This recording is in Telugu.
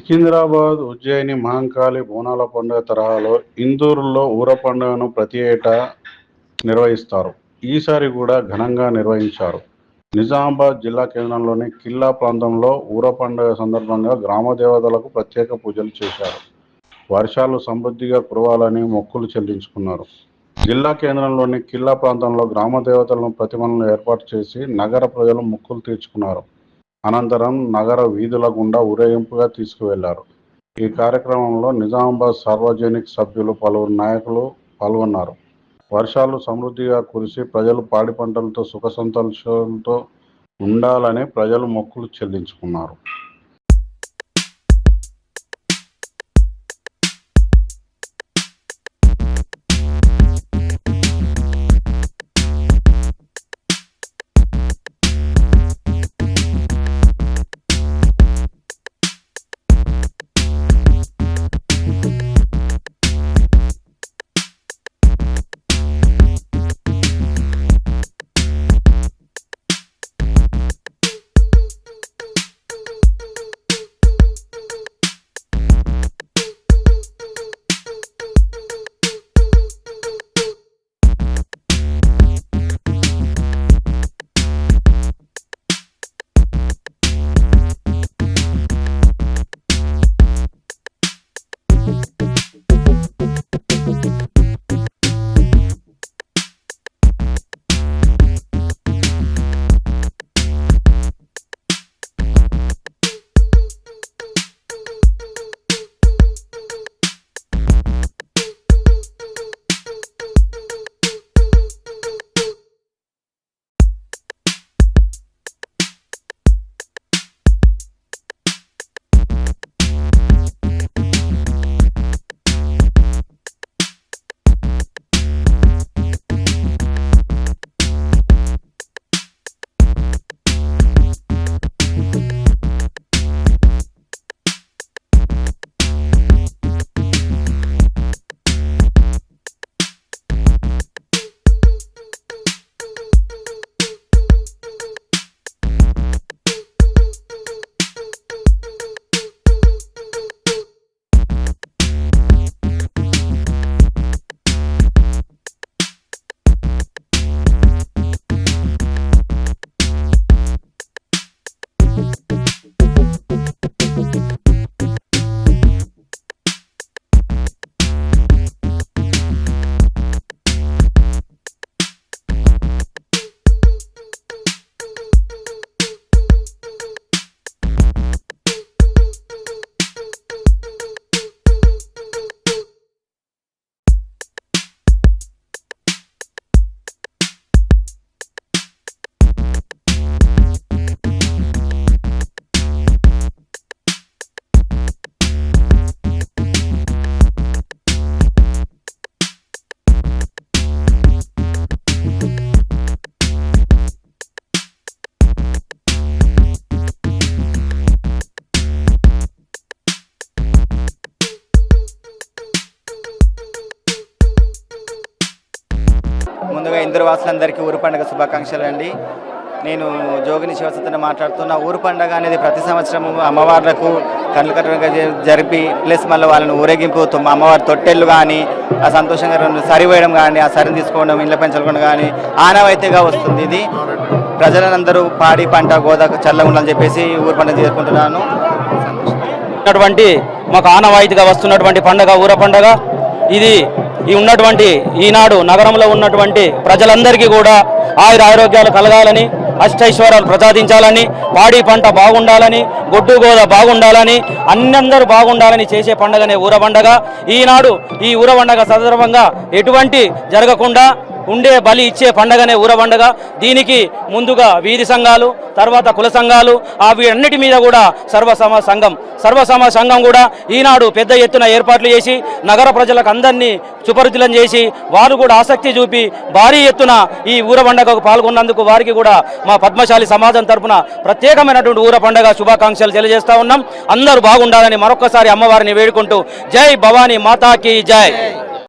సికింద్రాబాద్, ఉజ్జయిని, మహంకాళి బోనాల పండుగ తరహాలో ఇందూరులో ఊర పండుగను ప్రతి ఏటా నిర్వహిస్తారు. ఈసారి కూడా ఘనంగా నిర్వహించారు. నిజామాబాద్ జిల్లా కేంద్రంలోని కిల్లా ప్రాంతంలో ఊర పండుగ సందర్భంగా గ్రామ దేవతలకు ప్రత్యేక పూజలు చేశారు. వర్షాలు సమృద్ధిగా కురవాలని మొక్కులు చెల్లించుకున్నారు. జిల్లా కేంద్రంలోని కిల్లా ప్రాంతంలో గ్రామ దేవతలను ప్రతిమలను ఏర్పాటు చేసి నగర ప్రజలు మొక్కులు తీర్చుకున్నారు. అనంతరం నగర వీధుల గుండా ఊరేగింపుగా తీసుకువెళ్లారు. ఈ కార్యక్రమంలో నిజామాబాద్ సార్వజనిక్ సభ్యులు, పలువురు నాయకులు పాల్గొన్నారు. వర్షాలు సమృద్ధిగా కురిసి ప్రజలు పాడి పంటలతో సుఖ సంతోషాలతో ఉండాలని ప్రజలు మొక్కులు చెల్లించుకున్నారు. ముందుగా ఇందూరు వాసులందరికీ ఊరు పండుగ శుభాకాంక్షలు అండి. నేను జోగిని శివసత్తుని మాట్లాడుతున్న. ఊరు పండుగ అనేది ప్రతి సంవత్సరం అమ్మవార్లకు కళ్ళు కట్టుగా జరిపి ప్లస్ మళ్ళీ వాళ్ళని ఊరేగింపు అమ్మవారి తొట్టెళ్ళు కానీ ఆ సంతోషంగా సరివేయడం కానీ, ఆ సరిని తీసుకోవడం, ఇళ్ళ పెంచడం కానీ ఆనవాయితీగా వస్తుంది. ఇది ప్రజలందరూ పాడి పంట గోదాకు చల్లగా ఉండాలని చెప్పేసి ఊరు పండుగ చేసుకుంటున్నాను. మాకు ఆనవాయితీగా వస్తున్నటువంటి పండుగ ఊర పండుగ. ఇది ఉన్నటువంటి ఈనాడు నగరంలో ఉన్నటువంటి ప్రజలందరికీ కూడా ఆయుర ఆరోగ్యాలు కలగాలని, అష్టైశ్వర్యాలు ప్రసాదించాలని, పాడి పంట బాగుండాలని, గొడ్డు గోద బాగుండాలని, అన్నందరూ బాగుండాలని చేసే పండుగనే ఊర పండుగ. ఈనాడు ఈ ఊర పండుగ సందర్భంగా ఎటువంటి జరగకుండా ఉండే బలి ఇచ్చే పండగనే ఊర పండుగ. దీనికి ముందుగా వీధి సంఘాలు, తర్వాత కుల సంఘాలు, వీటన్నిటి మీద కూడా సర్వసమాజ సంఘం కూడా ఈనాడు పెద్ద ఎత్తున ఏర్పాట్లు చేసి నగర ప్రజలకు అందరినీ సుపరిచితం చేసి వారు కూడా ఆసక్తి చూపి భారీ ఎత్తున ఈ ఊర పండుగకు పాల్గొన్నందుకు వారికి కూడా మా పద్మశాలి సమాజం తరపున ప్రత్యేకమైనటువంటి ఊర పండుగ శుభాకాంక్షలు తెలియజేస్తా ఉన్నాం. అందరూ బాగుండాలని మరొకసారి అమ్మవారిని వేడుకుంటూ జై భవానీ మాతాకి జై.